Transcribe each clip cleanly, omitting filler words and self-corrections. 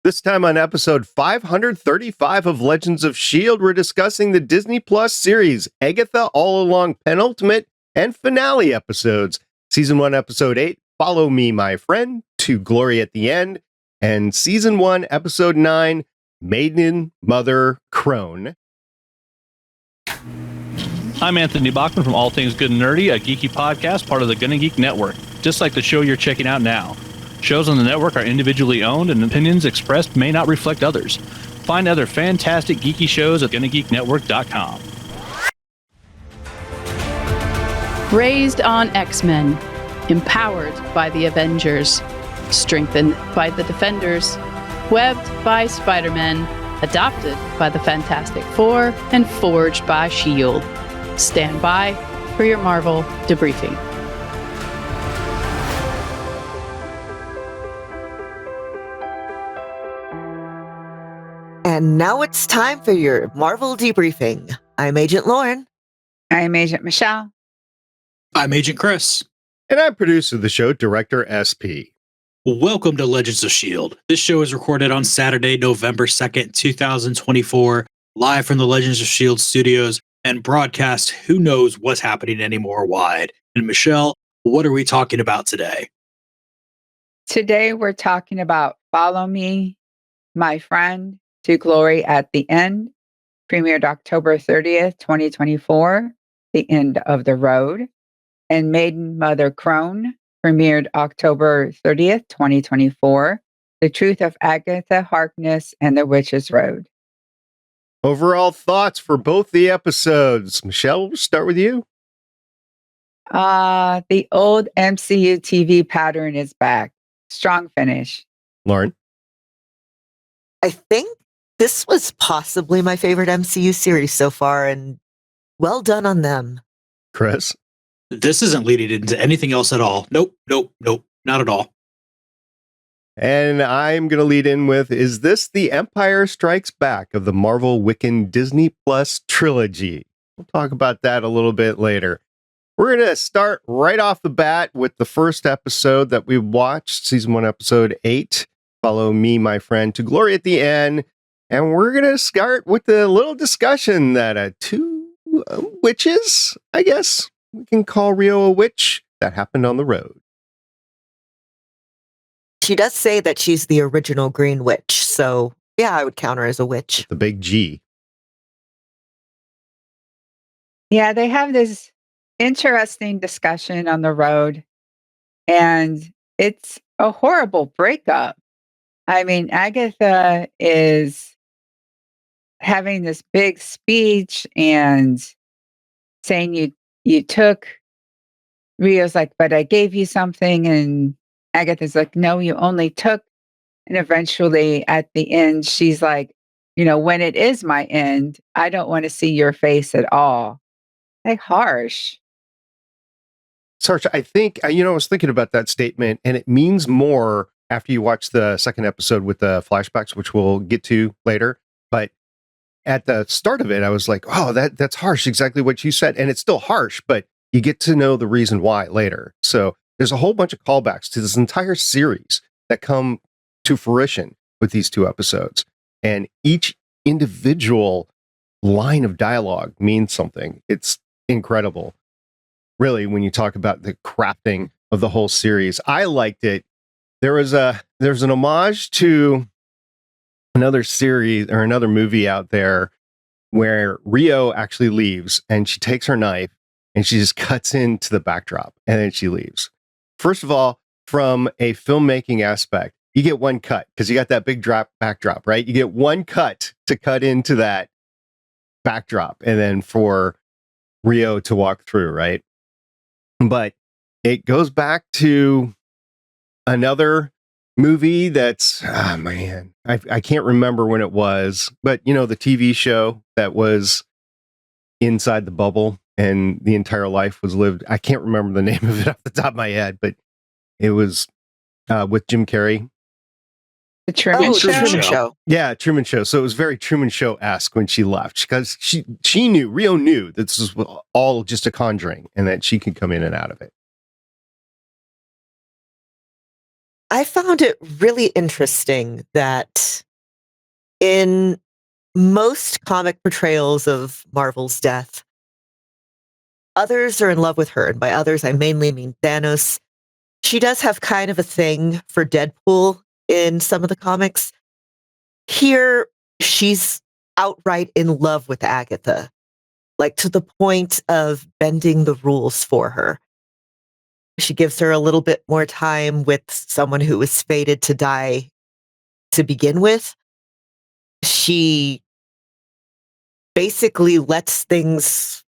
This time on episode 535 of Legends of S.H.I.E.L.D., we're discussing the Disney Plus series, Agatha All Along penultimate and finale episodes. Season 1, episode 8, Follow Me, My Friend, to Glory at the End, and Season 1, episode 9, Maiden Mother Crone. I'm Anthony Bachman from All Things Good and Nerdy, a geeky podcast, part of the Gonna Geek Network, just like the show you're checking out now. Shows on the network are individually owned, and opinions expressed may not reflect others. Find other fantastic geeky shows at GonnaGeekNetwork.com. Raised on X-Men, empowered by the Avengers, strengthened by the Defenders, webbed by Spider-Man, adopted by the Fantastic Four, and forged by S.H.I.E.L.D. Stand by for your Marvel debriefing. And now it's time for your Marvel debriefing. I'm Agent Lauren. I'm Agent Michelle. I'm Agent Chris. And I'm producer of the show, Director SP. Welcome to Legends of S.H.I.E.L.D. This show is recorded on Saturday, November 2nd, 2024, live from the Legends of S.H.I.E.L.D. studios and broadcast who knows what's happening anymore wide. And Michelle, what are we talking about today? Today we're talking about Follow Me, My Friend, to Glory at the End, premiered October 30th, 2024, The End of the Road, and Maiden Mother Crone, premiered October 30th, 2024, The Truth of Agatha Harkness and the Witch's Road. Overall thoughts for both the episodes. Michelle, we'll start with you. The old MCU TV pattern is back. Strong finish. Lauren? I think this was possibly my favorite MCU series so far, and well done on them. Chris? This isn't leading into anything else at all. Nope, not at all. And I'm going to lead in with, is this the Empire Strikes Back of the Marvel Wiccan Disney Plus trilogy? We'll talk about that a little bit later. We're going to start right off the bat with the first episode that we watched, Season 1, Episode 8, Follow Me, My Friend, to Glory at the End. And we're going to start with a little discussion that two witches, I guess we can call Rio a witch, that happened on the road. She does say that she's the original Green Witch, so yeah, I would count her as a witch. The big G. Yeah, they have this interesting discussion on the road, and it's a horrible breakup. I mean, Agatha is having this big speech and saying you took, Rio's like, but I gave you something, and Agatha's like, no, you only took. And eventually at the end, she's like, when it is my end, I don't want to see your face at all. Like, harsh. Sarge, I think, I was thinking about that statement, and it means more after you watch the second episode with the flashbacks, which we'll get to later. But at the start of it, I was like, oh, that's harsh, exactly what you said. And it's still harsh, but you get to know the reason why later. So there's a whole bunch of callbacks to this entire series that come to fruition with these two episodes. And each individual line of dialogue means something. It's incredible. Really, when you talk about the crafting of the whole series, I liked it. There's an homage to another series or another movie out there where Rio actually leaves and she takes her knife and she just cuts into the backdrop and then she leaves. First of all, from a filmmaking aspect, you get one cut because you got that big backdrop, right? You get one cut to cut into that backdrop and then for Rio to walk through, right? But it goes back to another movie that's, I can't remember when it was, but the TV show that was inside the bubble and the entire life was lived. I can't remember the name of it off the top of my head, but it was with Jim Carrey. The Truman Show. Yeah, Truman Show. So it was very Truman Show-esque when she left because Rio knew this was all just a conjuring and that she could come in and out of it. I found it really interesting that in most comic portrayals of Marvel's death, others are in love with her. And by others, I mainly mean Thanos. She does have kind of a thing for Deadpool in some of the comics. Here, she's outright in love with Agatha, like to the point of bending the rules for her. She gives her a little bit more time with someone who was fated to die to begin with. She basically lets things.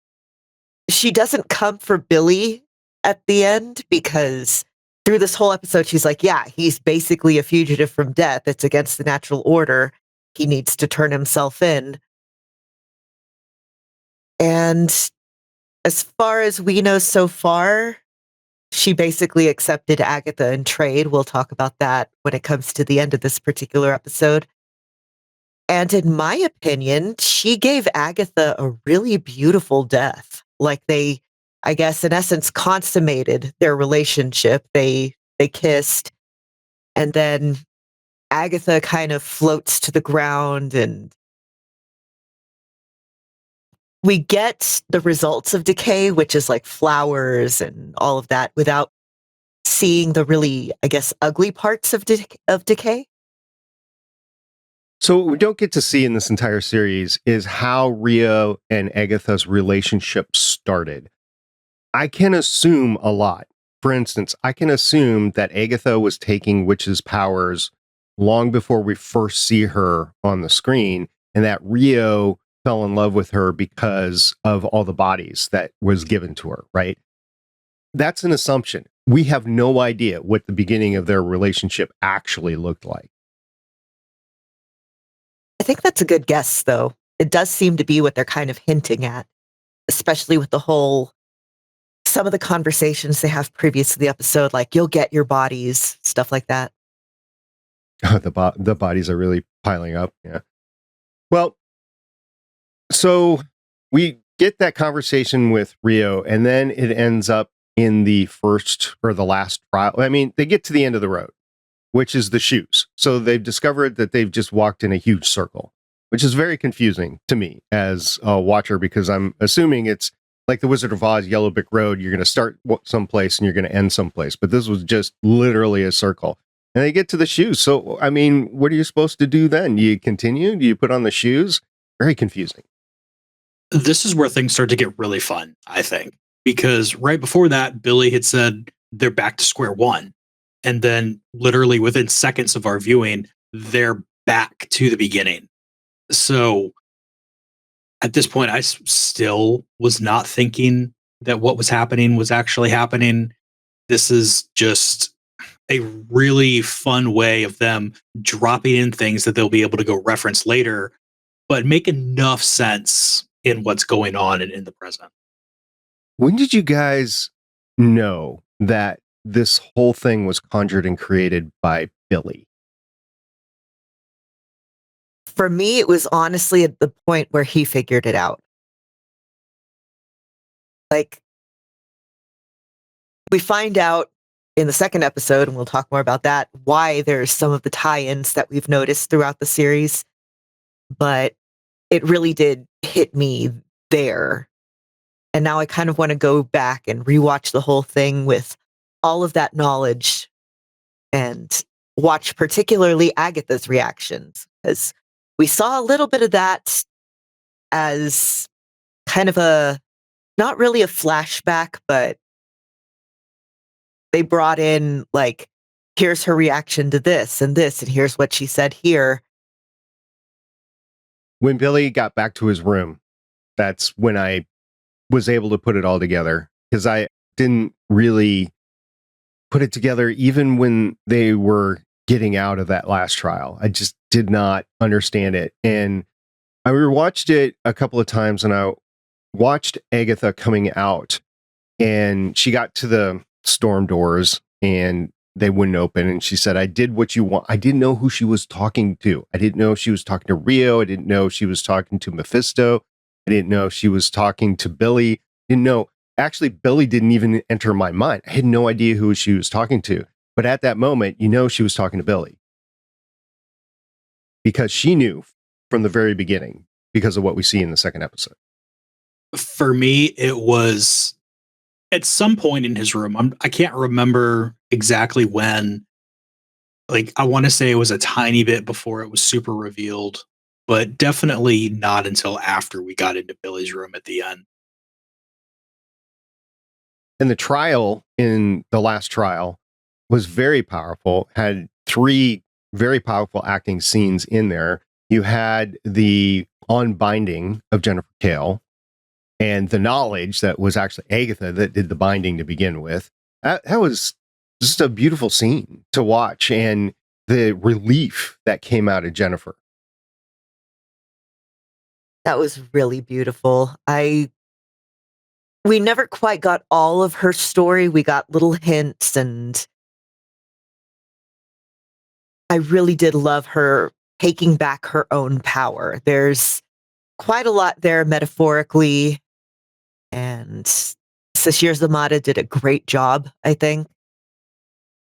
She doesn't come for Billy at the end because through this whole episode, she's like, yeah, he's basically a fugitive from death. It's against the natural order. He needs to turn himself in. And as far as we know so far, she basically accepted Agatha in trade. We'll talk about that when it comes to the end of this particular episode. And in my opinion, she gave Agatha a really beautiful death. Like they, I guess, in essence, consummated their relationship. They kissed, and then Agatha kind of floats to the ground, and we get the results of decay, which is like flowers and all of that, without seeing the really, I guess, ugly parts of decay. So what we don't get to see in this entire series is how Rio and Agatha's relationship started. I can assume a lot. For instance, I can assume that Agatha was taking witches' powers long before we first see her on the screen, and that Rio fell in love with her because of all the bodies that was given to her, right? That's an assumption. We have no idea what the beginning of their relationship actually looked like. I think that's a good guess, though. It does seem to be what they're kind of hinting at, especially with the whole, some of the conversations they have previous to the episode, like, you'll get your bodies, stuff like that. The bodies are really piling up, yeah. Well, so we get that conversation with Rio, and then it ends up in the first or the last trial. I mean, they get to the end of the road, which is the shoes. So they've discovered that they've just walked in a huge circle, which is very confusing to me as a watcher, because I'm assuming it's like the Wizard of Oz Yellow Brick Road. You're going to start someplace and you're going to end someplace. But this was just literally a circle. And they get to the shoes. So, I mean, what are you supposed to do then? Do you continue? Do you put on the shoes? Very confusing. This is where things start to get really fun, I think, because right before that, Billy had said they're back to square one. And then literally within seconds of our viewing, they're back to the beginning. So at this point, I still was not thinking that what was happening was actually happening. This is just a really fun way of them dropping in things that they'll be able to go reference later, but make enough sense in what's going on in the present. When did you guys know that this whole thing was conjured and created by Billy? For me, it was honestly at the point where he figured it out. Like, we find out in the second episode, and we'll talk more about that, why there's some of the tie-ins that we've noticed throughout the series. But it really did hit me there. And now I kind of want to go back and rewatch the whole thing with all of that knowledge and watch particularly Agatha's reactions, because we saw a little bit of that as kind of a, not really a flashback, but they brought in, like, here's her reaction to this, and here's what she said here. When Billy got back to his room, that's when I was able to put it all together, because I didn't really put it together even when they were getting out of that last trial. I just did not understand it. And I rewatched it a couple of times, and I watched Agatha coming out, and she got to the storm doors and they wouldn't open. And she said, I did what you want. I didn't know who she was talking to. I didn't know if she was talking to Rio. I didn't know if she was talking to Mephisto. I didn't know if she was talking to Billy. Didn't know. Actually, Billy didn't even enter my mind. I had no idea who she was talking to. But at that moment, you know she was talking to Billy. Because she knew from the very beginning, because of what we see in the second episode. For me, it was at some point in his room. I can't remember exactly when. Like, I want to say it was a tiny bit before it was super revealed, but definitely not until after we got into Billy's room at the end. And the trial in the last trial was very powerful, had 3 very powerful acting scenes in there. You had the unbinding of Jennifer Kale and the knowledge that was actually Agatha that did the binding to begin with. That was just a beautiful scene to watch, and the relief that came out of Jennifer. That was really beautiful. We never quite got all of her story. We got little hints, and I really did love her taking back her own power. There's quite a lot there metaphorically, and Sashir Zamata did a great job, I think.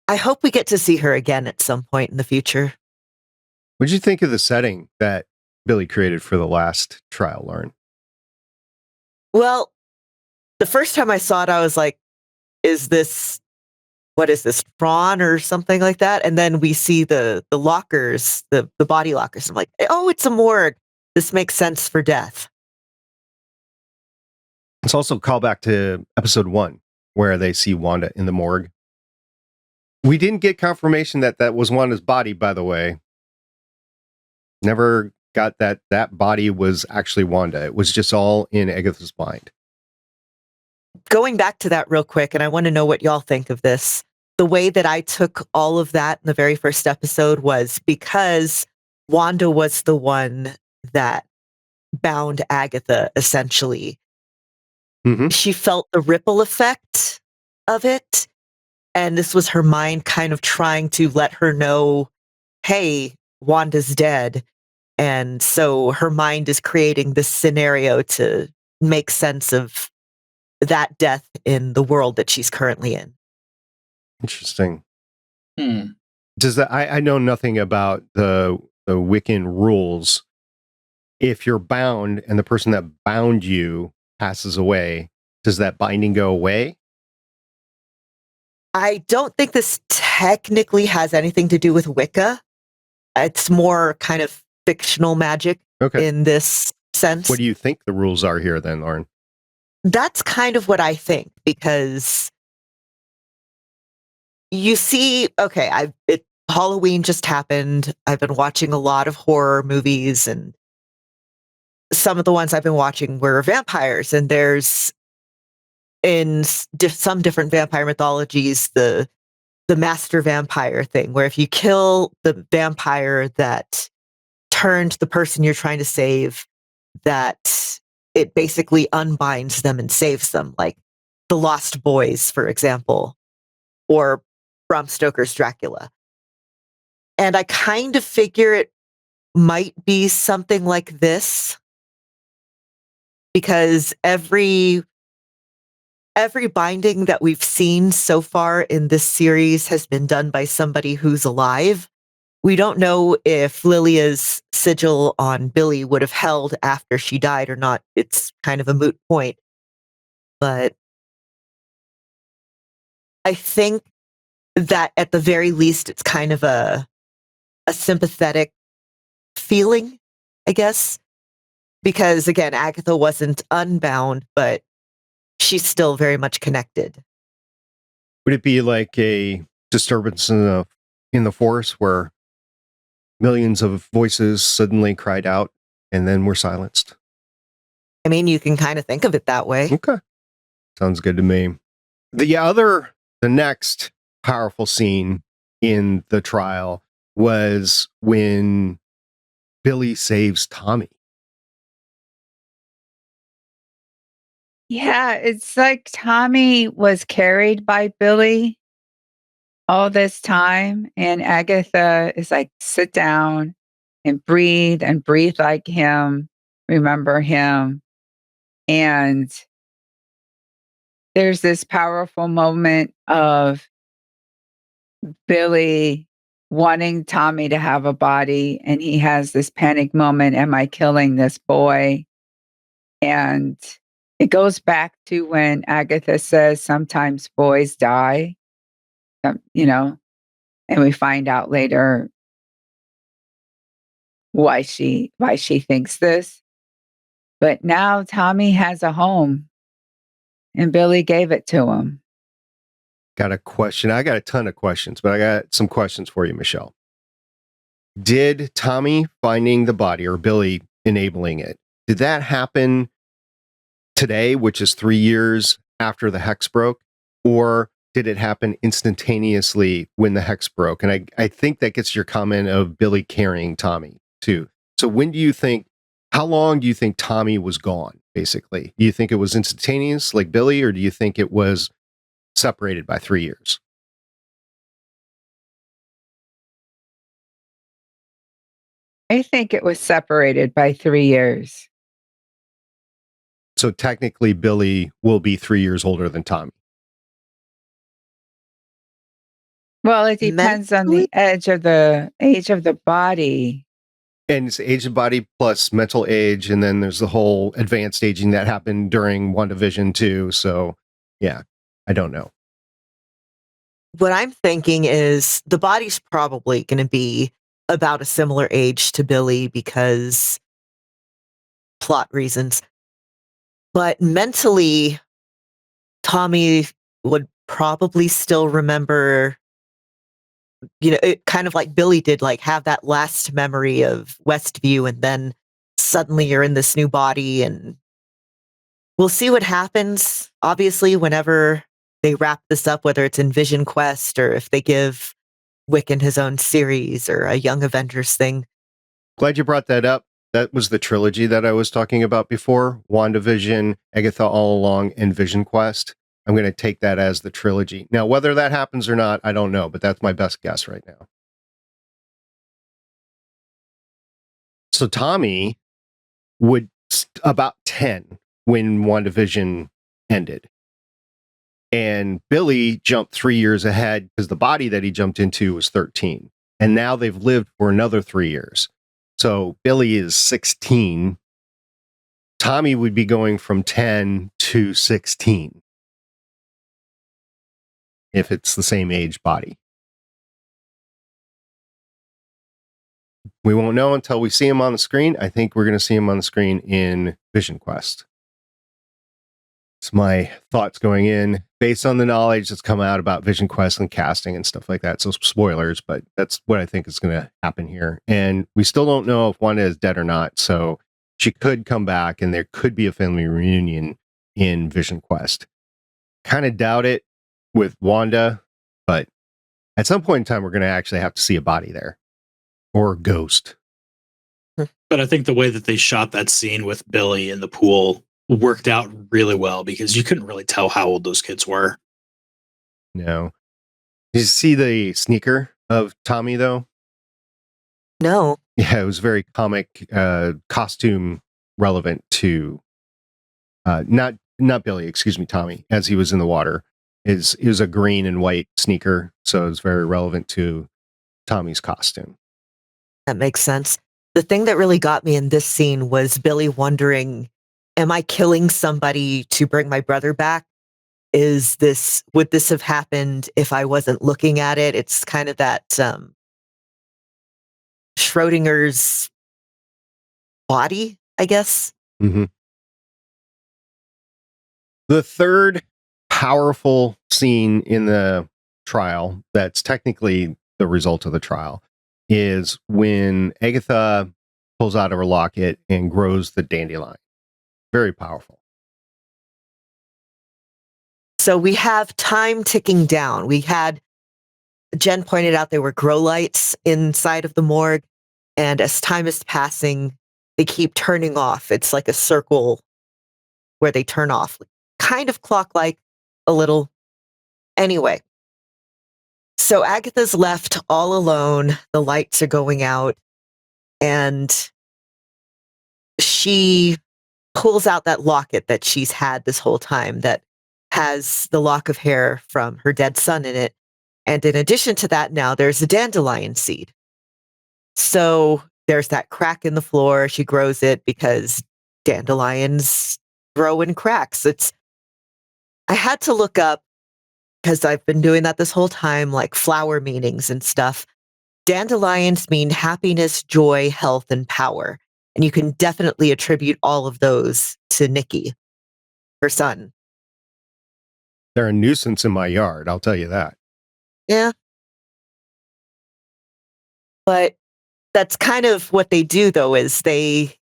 I hope we get to see her again at some point in the future. What did you think of the setting that Billy created for the last trial, Lauren? Well, the first time I saw it, I was like, what is this, Tron or something like that? And then we see the lockers, the body lockers. I'm like, oh, it's a morgue. This makes sense for death. It's also a callback to episode 1, where they see Wanda in the morgue. We didn't get confirmation that that was Wanda's body, by the way. Never got that body was actually Wanda. It was just all in Agatha's mind. Going back to that real quick, and I want to know what y'all think of this. The way that I took all of that in the very first episode was because Wanda was the one that bound Agatha, essentially. Mm-hmm. She felt the ripple effect of it. And this was her mind kind of trying to let her know, hey, Wanda's dead. And so her mind is creating this scenario to make sense of that death in the world that she's currently in. Interesting. Does that? I know nothing about the Wiccan rules. If you're bound and the person that bound you passes away, does that binding go away? I don't think this technically has anything to do with Wicca. It's more kind of fictional magic in this sense. What do you think the rules are here then, Lauren? That's kind of what I think, because you see, Halloween just happened. I've been watching a lot of horror movies, and some of the ones I've been watching were vampires, and there's in some different vampire mythologies, the master vampire thing, where if you kill the vampire that turned the person you're trying to save, that it basically unbinds them and saves them, like the Lost Boys, for example, or Bram Stoker's Dracula. And I kind of figure it might be something like this, because every binding that we've seen so far in this series has been done by somebody who's alive. We don't know if Lilia's sigil on Billy would have held after she died or not. It's kind of a moot point. But I think that at the very least, it's kind of a sympathetic feeling, I guess. Because again, Agatha wasn't unbound, but she's still very much connected. Would it be like a disturbance in the forest where millions of voices suddenly cried out and then were silenced? I mean, you can kind of think of it that way. Okay. Sounds good to me. The next powerful scene in the trial was when Billy saves Tommy. Yeah, it's like Tommy was carried by Billy all this time, and Agatha is like, sit down and breathe like him, remember him. And there's this powerful moment of Billy wanting Tommy to have a body, and he has this panic moment, am I killing this boy? And it goes back to when Agatha says sometimes boys die, you know, and we find out later why she thinks this. But now Tommy has a home and Billy gave it to him. Got a question. I got a ton of questions, but I got some questions for you, Michelle. Did Tommy finding the body or Billy enabling it, did that happen today, which is 3 years after the hex broke? Or did it happen instantaneously when the hex broke? And I think that gets your comment of Billy carrying Tommy too. So how long do you think Tommy was gone, basically? Do you think it was instantaneous like Billy, or do you think it was separated by 3 years? I think it was separated by 3 years. So technically Billy will be 3 years older than Tommy. Well, it depends on the age of the body. And it's age of body plus mental age, and then there's the whole advanced aging that happened during WandaVision too. So yeah, I don't know. What I'm thinking is the body's probably going to be about a similar age to Billy because plot reasons. But mentally, Tommy would probably still remember, it kind of like Billy did, like have that last memory of Westview, and then suddenly you're in this new body, and we'll see what happens. Obviously, whenever they wrap this up, whether it's in Vision Quest or if they give Wiccan his own series or a Young Avengers thing. Glad you brought that up. That was the trilogy that I was talking about before: WandaVision, Agatha All Along, and Vision Quest. I'm going to take that as the trilogy. Now, whether that happens or not, I don't know, but that's my best guess right now. So Tommy would about 10 when WandaVision ended. And Billy jumped 3 years ahead because the body that he jumped into was 13. And now they've lived for another 3 years. So Billy is 16. Tommy would be going from 10 to 16. If it's the same age body. We won't know until we see him on the screen. I think we're going to see him on the screen in Vision Quest. It's my thoughts going in based on the knowledge that's come out about Vision Quest and casting and stuff like that. So spoilers, but that's what I think is going to happen here. And we still don't know if Wanda is dead or not. So she could come back and there could be a family reunion in Vision Quest. Kind of doubt it with Wanda, but at some point in time, we're going to actually have to see a body there or a ghost. But I think the way that they shot that scene with Billy in the pool worked out really well because you couldn't really tell how old those kids were. No. Did you see the sneaker of Tommy, though? No. Yeah, it was very comic, costume relevant to not Billy, excuse me, Tommy, as he was in the water. It was a green and white sneaker, so it's very relevant to Tommy's costume. That makes sense. The thing that really got me in this scene was Billy wondering, am I killing somebody to bring my brother back? Would this have happened if I wasn't looking at it? It's kind of that Schrodinger's body, I guess. Mm-hmm. The third powerful scene in the trial that's technically the result of the trial is when Agatha pulls out of her locket and grows the dandelion. Very powerful. So we have time ticking down. Jen pointed out there were grow lights inside of the morgue, and as time is passing, they keep turning off. It's like a circle where they turn off, kind of clock-like, a little. Anyway, so Agatha's left all alone. The lights are going out, and she pulls out that locket that she's had this whole time that has the lock of hair from her dead son in it. And in addition to that, now there's a dandelion seed. So there's that crack in the floor. She grows it because dandelions grow in cracks. I had to look up, because I've been doing that this whole time, like flower meanings and stuff. Dandelions mean happiness, joy, health, and power. And you can definitely attribute all of those to Nikki, her son. They're a nuisance in my yard, I'll tell you that. Yeah. But that's kind of what they do, though, is they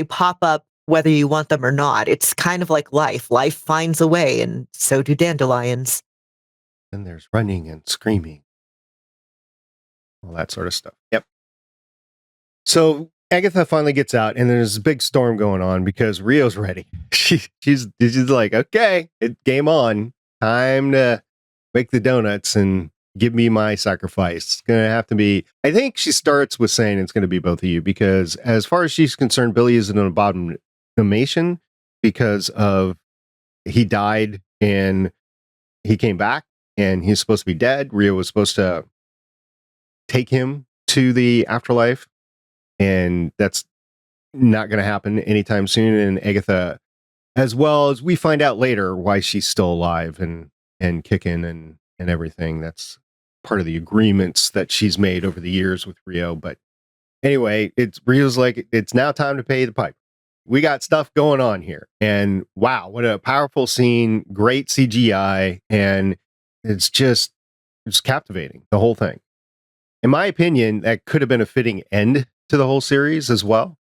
pop up whether you want them or not. It's kind of like life. Life finds a way, and so do dandelions. And there's running and screaming. All that sort of stuff. Yep. So Agatha finally gets out, and there's a big storm going on because Rio's ready. She's like, okay, game on. Time to make the donuts and give me my sacrifice. It's going to have to be, I think she starts with saying it's going to be both of you, because as far as she's concerned, Billy is an abomination because of he died and he came back and he's supposed to be dead. Rio was supposed to take him to the afterlife, and that's not going to happen anytime soon. And Agatha, as well as we find out later why she's still alive and kicking and everything. That's part of the agreements that she's made over the years with Rio. But anyway, Rio's like, it's now time to pay the piper. We got stuff going on here. And wow, what a powerful scene, great CGI, and it's captivating, the whole thing. In my opinion, that could have been a fitting end to the whole series as well.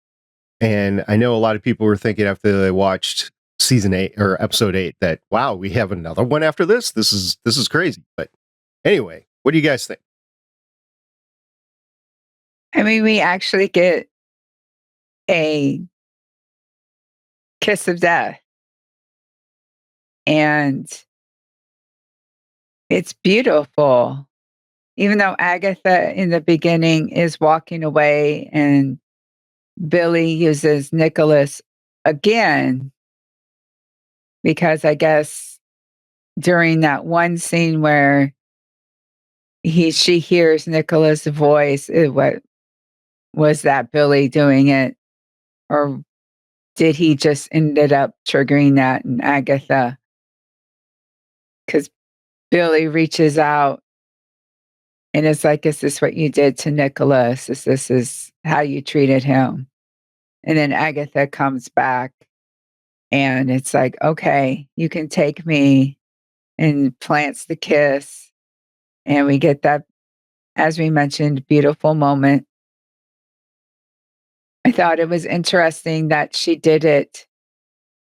And I know a lot of people were thinking after they watched season 8 or episode 8 that, wow, we have another one after this. This is crazy. But anyway, what do you guys think? I mean, we actually get a kiss of death. And it's beautiful. Even though Agatha in the beginning is walking away and Billy uses Nicholas again, because I guess during that one scene where she hears Nicholas' voice, what was that Billy doing it? Or did he just ended up triggering that in Agatha? Because Billy reaches out and it's like, is this what you did to Nicholas? This is how you treated him? And then Agatha comes back and it's like, okay, you can take me, and plants the kiss. And we get that, as we mentioned, beautiful moment. I thought it was interesting that she did it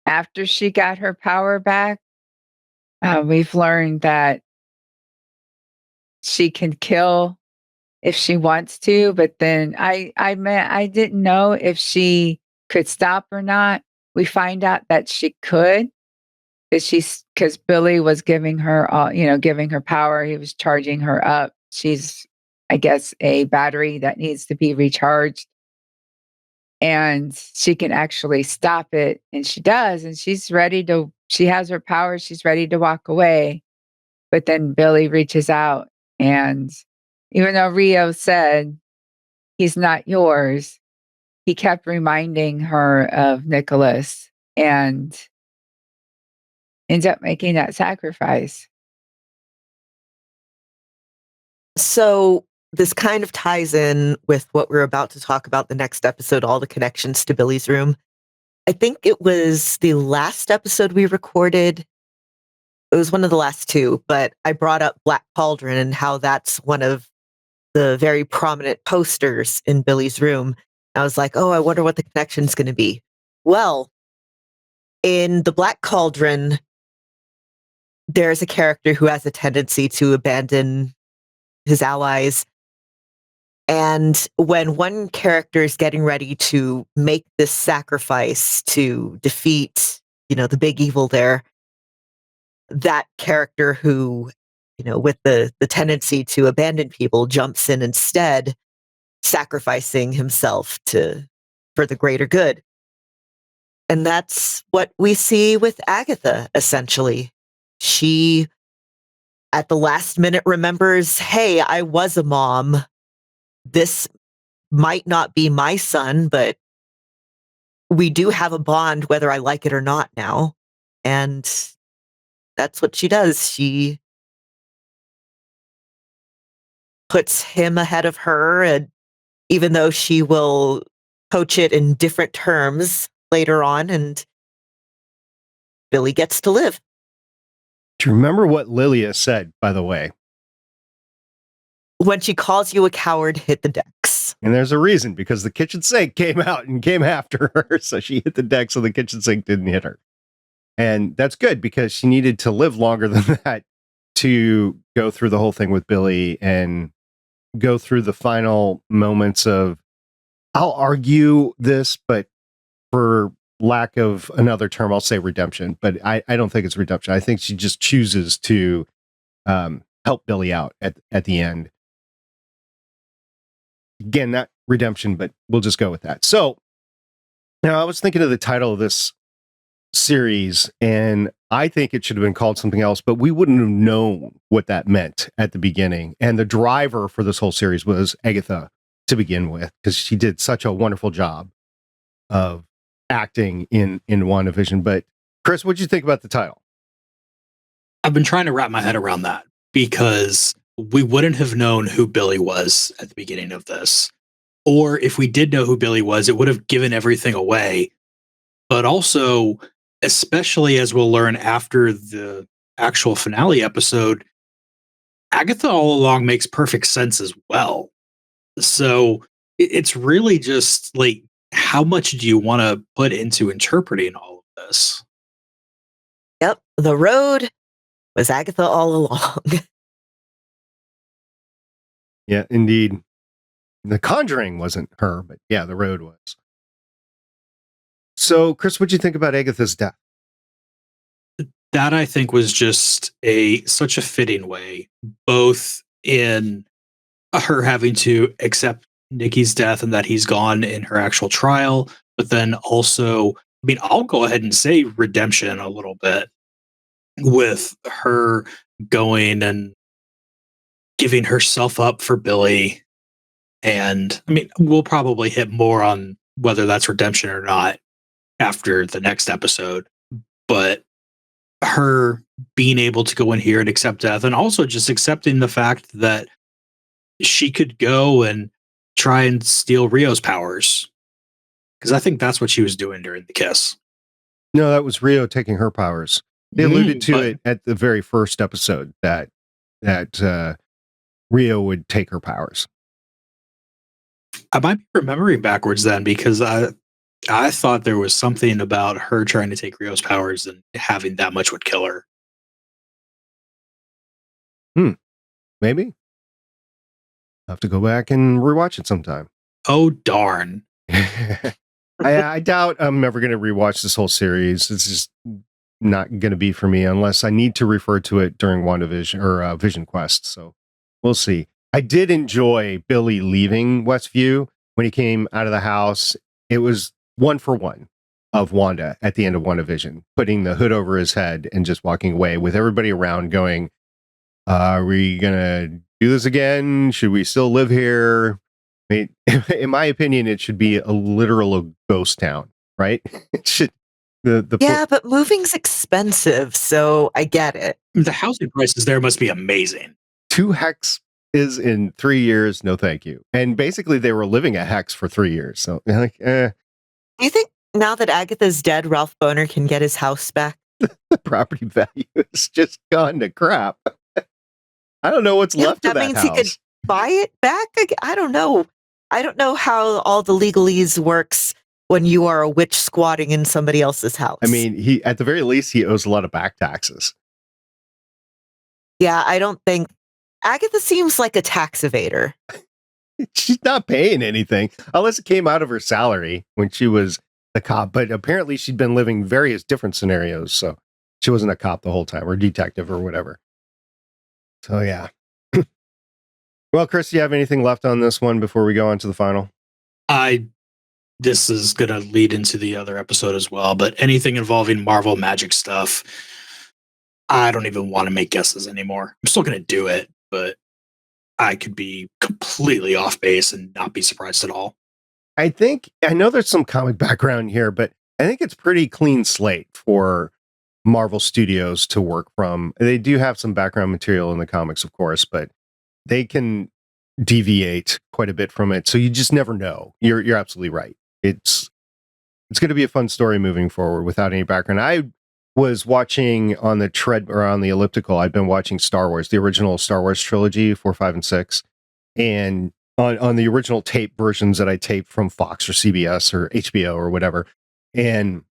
after she got her power back. We've learned that she can kill if she wants to, but then I didn't know if she could stop or not. We find out that she could, because Billy was giving her giving her power. He was charging her up. She's, I guess, a battery that needs to be recharged, and she can actually stop it, and she does, and she has her power. She's ready to walk away, but then Billy reaches out, and even though Rio said he's not yours, he kept reminding her of Nicholas and ends up making that sacrifice. So this kind of ties in with what we're about to talk about the next episode, all the connections to Billy's room. I think it was the last episode we recorded. It was one of the last two, but I brought up Black Cauldron and how that's one of the very prominent posters in Billy's room. I was like, oh, I wonder what the connection's going to be. Well, in the Black Cauldron, there's a character who has a tendency to abandon his allies. And when one character is getting ready to make this sacrifice to defeat, the big evil there, that character who, with the tendency to abandon people jumps in instead, sacrificing himself for the greater good. And that's what we see with Agatha, essentially. She at the last minute remembers, hey, I was a mom. This might not be my son, but we do have a bond whether I like it or not now. And that's what she does. She puts him ahead of her, and even though she will coach it in different terms later on, and Billy gets to live. Do you remember what Lilia said, by the way? When she calls you a coward, hit the decks. And there's a reason, because the kitchen sink came out and came after her. So she hit the deck so the kitchen sink didn't hit her. And that's good, because she needed to live longer than that to go through the whole thing with Billy and go through the final moments of, I'll argue this, but for lack of another term, I'll say redemption. But I don't think it's redemption. I think she just chooses to help Billy out at the end. Again, not redemption, but we'll just go with that. So now I was thinking of the title of this series, and I think it should have been called something else, but we wouldn't have known what that meant at the beginning. And the driver for this whole series was Agatha to begin with, because she did such a wonderful job of acting in WandaVision. But Chris, what'd you think about the title? I've been trying to wrap my head around that, because we wouldn't have known who Billy was at the beginning of this. Or if we did know who Billy was, it would have given everything away. But also, especially as we'll learn after the actual finale episode, Agatha all along makes perfect sense as well. So it's really just like, how much do you want to put into interpreting all of this? Yep, the road was Agatha all along. Yeah, indeed. The Conjuring wasn't her, but yeah, the road was. So, Chris, what'd you think about Agatha's death? That, I think, was just such a fitting way, both in her having to accept Nikki's death and that he's gone in her actual trial, but then also, I mean, I'll go ahead and say redemption a little bit, with her going and giving herself up for Billy. And I mean, we'll probably hit more on whether that's redemption or not after the next episode, but her being able to go in here and accept death, and also just accepting the fact that she could go and try and steal Rio's powers, because I think that's what she was doing during the kiss. No, that was Rio taking her powers. They alluded to it at the very first episode that Rio would take her powers. I might be remembering backwards then, because I thought there was something about her trying to take Rio's powers and having that much would kill her. Maybe. I'll have to go back and rewatch it sometime. Oh, darn. I doubt I'm ever going to rewatch this whole series. It's just not going to be for me unless I need to refer to it during WandaVision or Vision Quest. So we'll see. I did enjoy Billy leaving Westview when he came out of the house. It was 1-for-1 of Wanda at the end of WandaVision, putting the hood over his head and just walking away with everybody around going, are we going to do this again? Should we still live here? I mean, in my opinion, it should be a literal ghost town, right? It should. But moving's expensive, so I get it. The housing prices there must be amazing. 2 hex is in 3 years. No, thank you. And basically, they were living at hex for 3 years. So, like, Do you think now that Agatha's dead, Ralph Boner can get his house back? the property value is just gone to crap. I don't know what's left of that means house. He could buy it back. I don't know. I don't know how all the legalese works when you are a witch squatting in somebody else's house. I mean, he at the very least he owes a lot of back taxes. Yeah, I don't think Agatha seems like a tax evader. She's not paying anything unless it came out of her salary when she was the cop. But apparently she'd been living various different scenarios, so she wasn't a cop the whole time, or detective or whatever. So yeah. Well, Chris, do you have anything left on this one before we go on to the final? This is going to lead into the other episode as well, but anything involving Marvel magic stuff, I don't even want to make guesses anymore. I'm still going to do it, but I could be completely off base and not be surprised at all. I know there's some comic background here, but I think it's pretty clean slate for Marvel Studios to work from. They do have some background material in the comics, of course, but they can deviate quite a bit from it. So you just never know. You're absolutely right. It's going to be a fun story moving forward without any background. I was watching on the tread or on the elliptical. I've been watching Star Wars, the original Star Wars trilogy, 4, 5, and 6, and on the original tape versions that I taped from Fox or CBS or HBO or whatever. And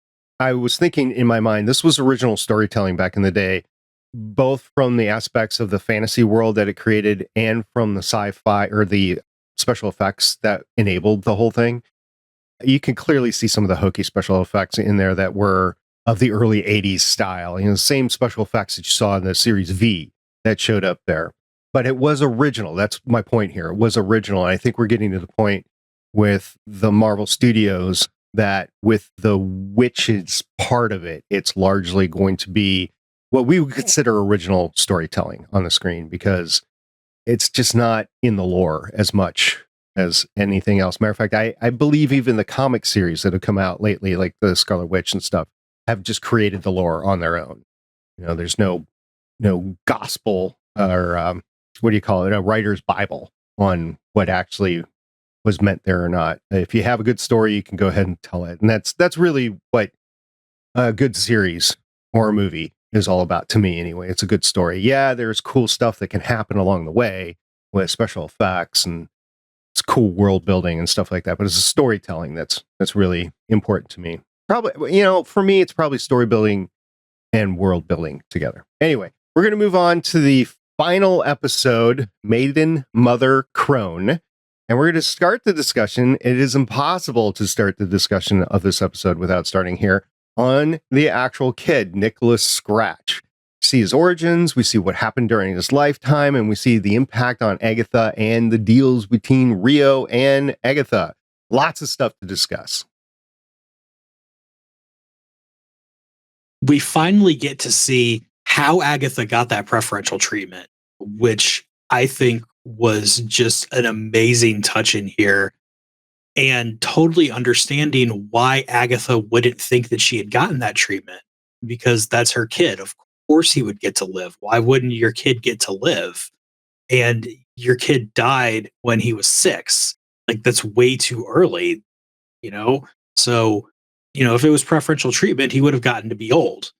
I was thinking in my mind, this was original storytelling back in the day, both from the aspects of the fantasy world that it created and from the sci-fi or the special effects that enabled the whole thing. You can clearly see some of the hokey special effects in there that were of the early 80s style. The same special effects that you saw in the series V that showed up there. But it was original. That's my point here. It was original. And I think we're getting to the point with the Marvel Studios that with the witches part of it, it's largely going to be what we would consider original storytelling on the screen, because it's just not in the lore as much as anything else. Matter of fact, I believe even the comic series that have come out lately, like the Scarlet Witch and stuff, have just created the lore on their own. There's no gospel or what do you call it? A writer's Bible on what actually was meant there or not. If you have a good story, you can go ahead and tell it. And that's really what a good series or a movie is all about to me anyway. It's a good story. Yeah, there's cool stuff that can happen along the way with special effects and it's cool world building and stuff like that. But it's a storytelling that's really important to me. Probably, for me, it's probably story building and world building together. Anyway, we're going to move on to the final episode, Maiden Mother Crone. And we're going to start the discussion. It is impossible to start the discussion of this episode without starting here on the actual kid, Nicholas Scratch. See his origins, we see what happened during his lifetime, and we see the impact on Agatha and the deals between Rio and Agatha. Lots of stuff to discuss. We finally get to see how Agatha got that preferential treatment, which I think was just an amazing touch in here, and totally understanding why Agatha wouldn't think that she had gotten that treatment, because that's her kid. Of course he would get to live. Why wouldn't your kid get to live? And your kid died when he was 6. Like, that's way too early, So, if it was preferential treatment, he would have gotten to be old.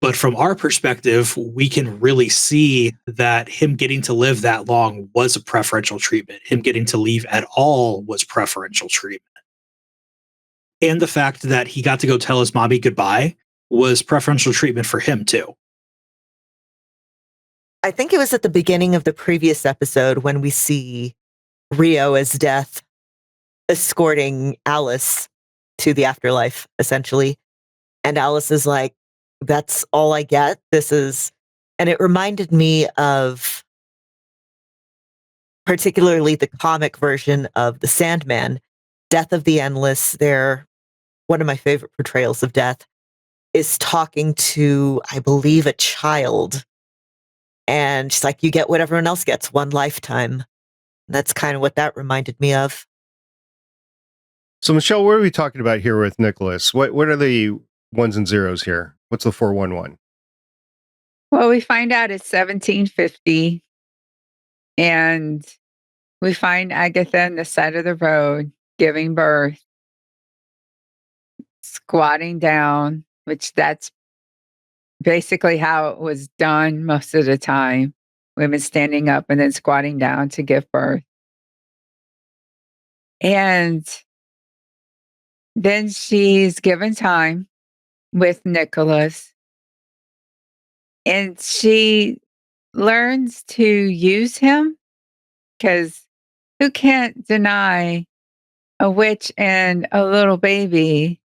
But from our perspective, we can really see that him getting to live that long was a preferential treatment. Him getting to leave at all was preferential treatment. And the fact that he got to go tell his mommy goodbye was preferential treatment for him too. I think it was at the beginning of the previous episode when we see Rio as Death escorting Alice to the afterlife, essentially. And Alice is like, that's all I get. And it reminded me of particularly the comic version of The Sandman, Death of the Endless. They're one of my favorite portrayals of death, is talking to, I believe, a child. And she's like, you get what everyone else gets, one lifetime. And that's kind of what that reminded me of. So, Michelle, what are we talking about here with Nicholas? What are the ones and zeros here? What's the 411? Well, we find out it's 1750, and we find Agatha on the side of the road giving birth, squatting down, which that's basically how it was done most of the time. Women standing up and then squatting down to give birth. And then she's given time with Nicholas, and she learns to use him, because who can't deny a witch and a little baby?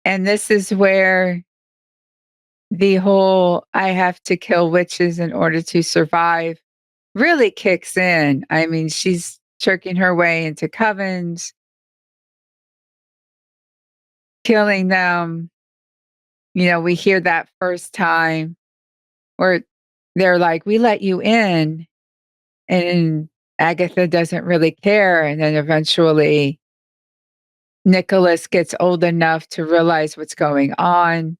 And this is where the whole I have to kill witches in order to survive really kicks in. I mean, she's tricking her way into covens, killing them, we hear that first time where they're like, we let you in. And Agatha doesn't really care. And then eventually Nicholas gets old enough to realize what's going on.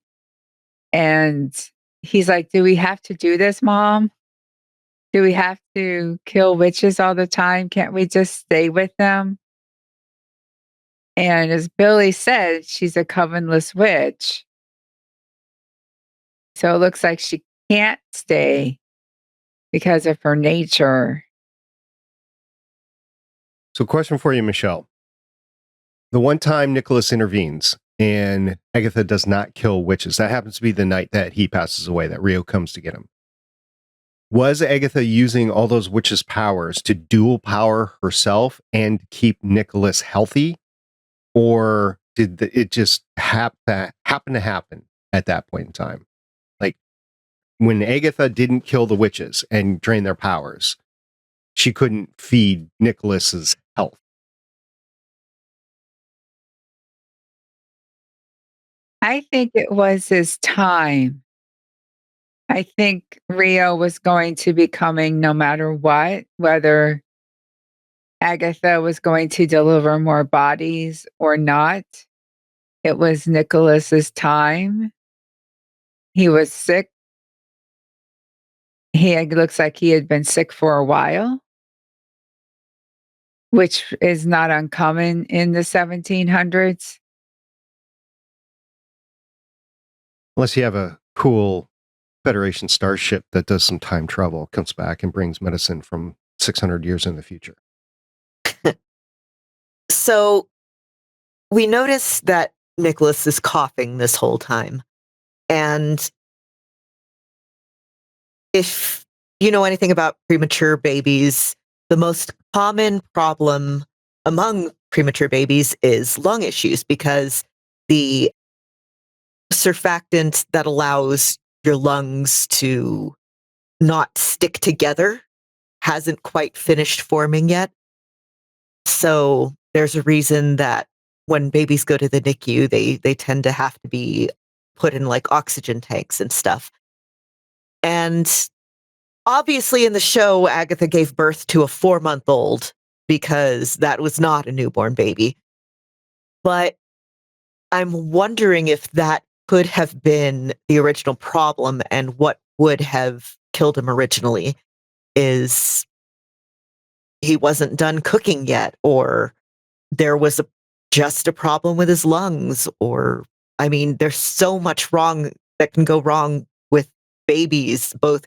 And he's like, do we have to do this, Mom? Do we have to kill witches all the time? Can't we just stay with them? And as Billy said, she's a covenless witch. So it looks like she can't stay because of her nature. So, question for you, Michelle. The one time Nicholas intervenes and Agatha does not kill witches, that happens to be the night that he passes away, that Rio comes to get him. Was Agatha using all those witches' powers to dual power herself and keep Nicholas healthy? Or did it just happen to happen at that point in time? Like, when Agatha didn't kill the witches and drain their powers, she couldn't feed Nicholas's health. I think it was his time. I think Rio was going to be coming no matter what, whether Agatha was going to deliver more bodies or not. It was Nicholas's time. He was sick. It looks like he had been sick for a while, which is not uncommon in the 1700s. Unless you have a cool Federation starship that does some time travel, comes back and brings medicine from 600 years in the future. So we notice that Nicholas is coughing this whole time. And if you know anything about premature babies, the most common problem among premature babies is lung issues, because the surfactant that allows your lungs to not stick together hasn't quite finished forming yet. So there's a reason that when babies go to the NICU, they tend to have to be put in like oxygen tanks and stuff. And obviously in the show, Agatha gave birth to a 4-month-old because that was not a newborn baby. But I'm wondering if that could have been the original problem, and what would have killed him originally is he wasn't done cooking yet, or there was just a problem with his lungs, or, I mean, there's so much wrong that can go wrong with babies, both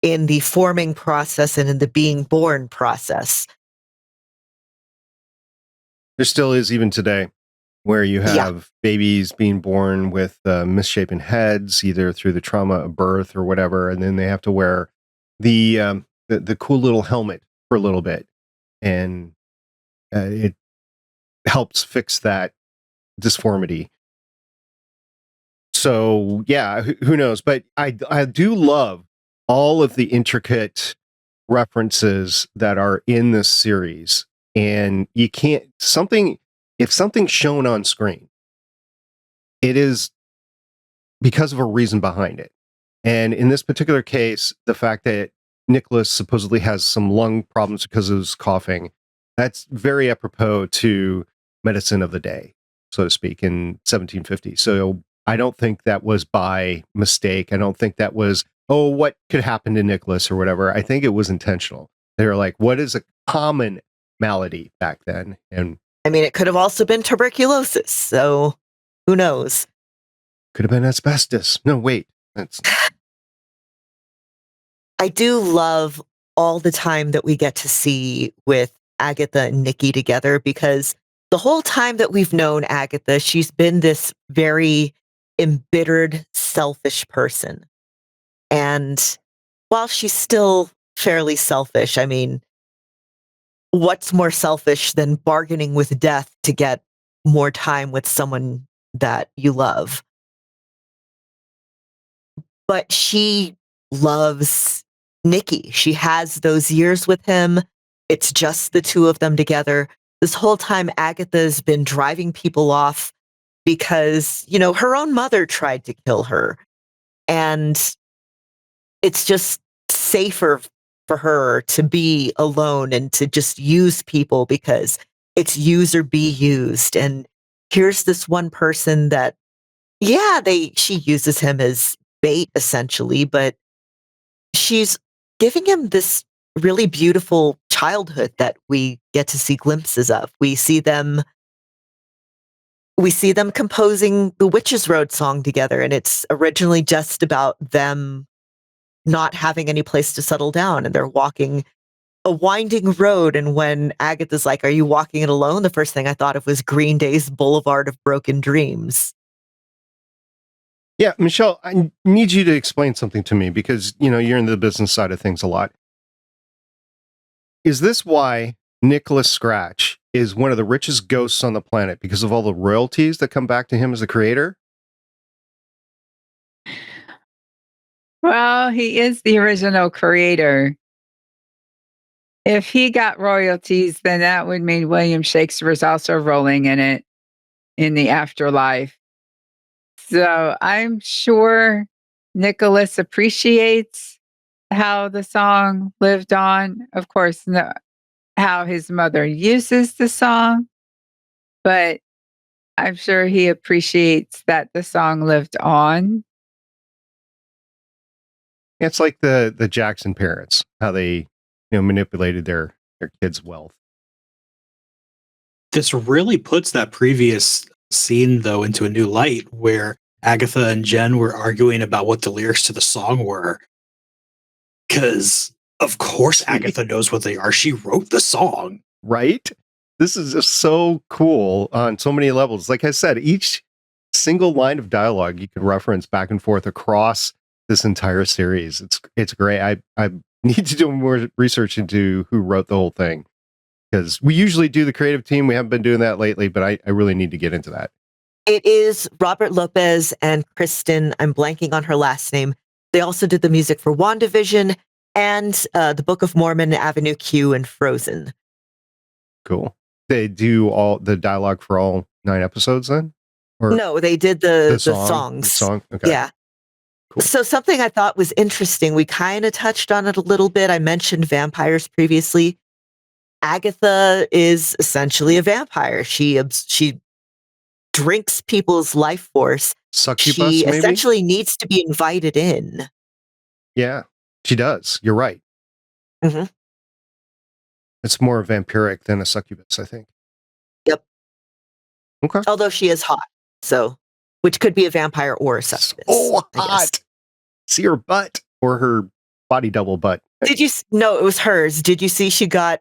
in the forming process and in the being born process. There still is, even today, where you have babies being born with misshapen heads, either through the trauma of birth or whatever, and then they have to wear the cool little helmet for a little bit, and it helps fix that disformity. So yeah, who knows? But I do love all of the intricate references that are in this series, and you can't if something's shown on screen, it is because of a reason behind it. And in this particular case, the fact that Nicholas supposedly has some lung problems because of his coughing, that's very apropos to medicine of the day, so to speak, in 1750. So I don't think that was by mistake. I don't think that was, oh, what could happen to Nicholas or whatever. I think it was intentional. They were like, what is a common malady back then? And I mean, it could have also been tuberculosis, so who knows? Could have been asbestos. No, wait. I do love all the time that we get to see with Agatha and Nikki together, because the whole time that we've known Agatha, she's been this very embittered, selfish person. And while she's still fairly selfish, I mean, what's more selfish than bargaining with death to get more time with someone that you love? But she loves Nikki. She has those years with him. It's just the two of them together. This whole time, Agatha's been driving people off because, her own mother tried to kill her. And it's just safer for her to be alone and to just use people because it's use or be used. And here's this one person that, she uses him as bait essentially, but she's giving him this really beautiful childhood that we get to see glimpses of. We see them composing the Witch's Road song together, and it's originally just about them not having any place to settle down, and they're walking a winding road. And when Agatha's like, "Are you walking it alone?" the first thing I thought of was Green Day's Boulevard of Broken Dreams. Yeah, Michelle, I need you to explain something to me because, you're in the business side of things a lot. Is this why Nicholas Scratch is one of the richest ghosts on the planet because of all the royalties that come back to him as a creator? Well, he is the original creator. If he got royalties, then that would mean William Shakespeare is also rolling in it in the afterlife. So I'm sure Nicholas appreciates how the song lived on. Of course, how his mother uses the song, but I'm sure he appreciates that the song lived on. It's like the Jackson parents, how they manipulated their kids' wealth. This really puts that previous scene, though, into a new light where Agatha and Jen were arguing about what the lyrics to the song were. Because, of course, Agatha knows what they are. She wrote the song. Right? This is just so cool on so many levels. Like I said, each single line of dialogue you can reference back and forth across this entire series. It's great. I need to do more research into who wrote the whole thing. Because we usually do the creative team. We haven't been doing that lately, but I really need to get into that. It is Robert Lopez and Kristen. I'm blanking on her last name. They also did the music for WandaVision and the Book of Mormon, Avenue Q, and Frozen. Cool. They do all the dialogue for all 9 episodes then? Or no, they did the songs. The song? Okay. Yeah. Cool. So something I thought was interesting, we kind of touched on it a little bit. I mentioned vampires previously. Agatha is essentially a vampire. She drinks people's life force. Succubus, she maybe? Essentially needs to be invited in. Yeah, she does. You're right. Mm-hmm. It's more vampiric than a succubus, I think. Yep. Okay. Although she is hot, so which could be a vampire or a succubus. Oh, hot! See her butt or her body double butt. Did you? No, it was hers. Did you see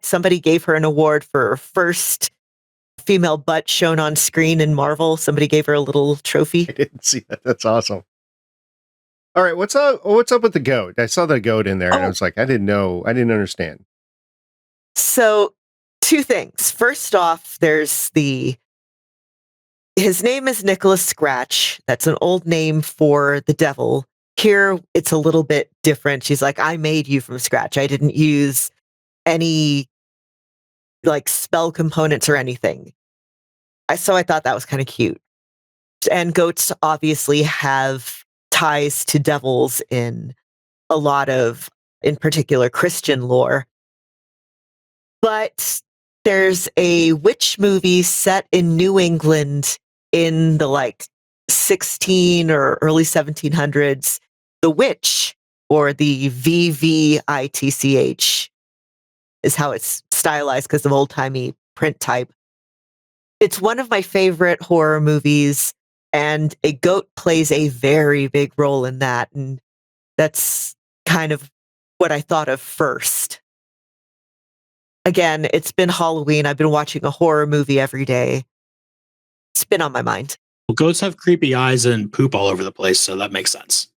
somebody gave her an award for first female butt shown on screen in Marvel? Somebody gave her a little trophy. I didn't see that. That's awesome. All right, what's up with the goat? I saw the goat in there and I was like, I didn't understand. So, 2 things. First off, there's his name is Nicholas Scratch. That's an old name for the devil. Here, it's a little bit different. She's like, I made you from scratch. I didn't use any spell components or anything. So I thought that was kind of cute. And goats obviously have ties to devils in a lot of, in particular, Christian lore. But there's a witch movie set in New England in the 16 or early 1700s. The Witch, or the VVITCH, is how it's stylized because of old-timey print type. It's one of my favorite horror movies, and a goat plays a very big role in that, and that's kind of what I thought of first. Again, it's been Halloween. I've been watching a horror movie every day. It's been on my mind. Well, goats have creepy eyes and poop all over the place, so that makes sense.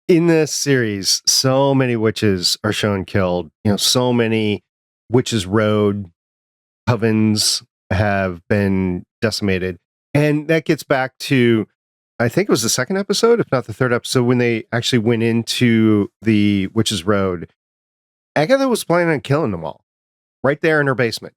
In this series, so many witches are shown killed. So many Witches Road covens have been decimated. And that gets back to, I think it was the 2nd episode, if not the 3rd episode, when they actually went into the Witches Road. Agatha was planning on killing them all right there in her basement.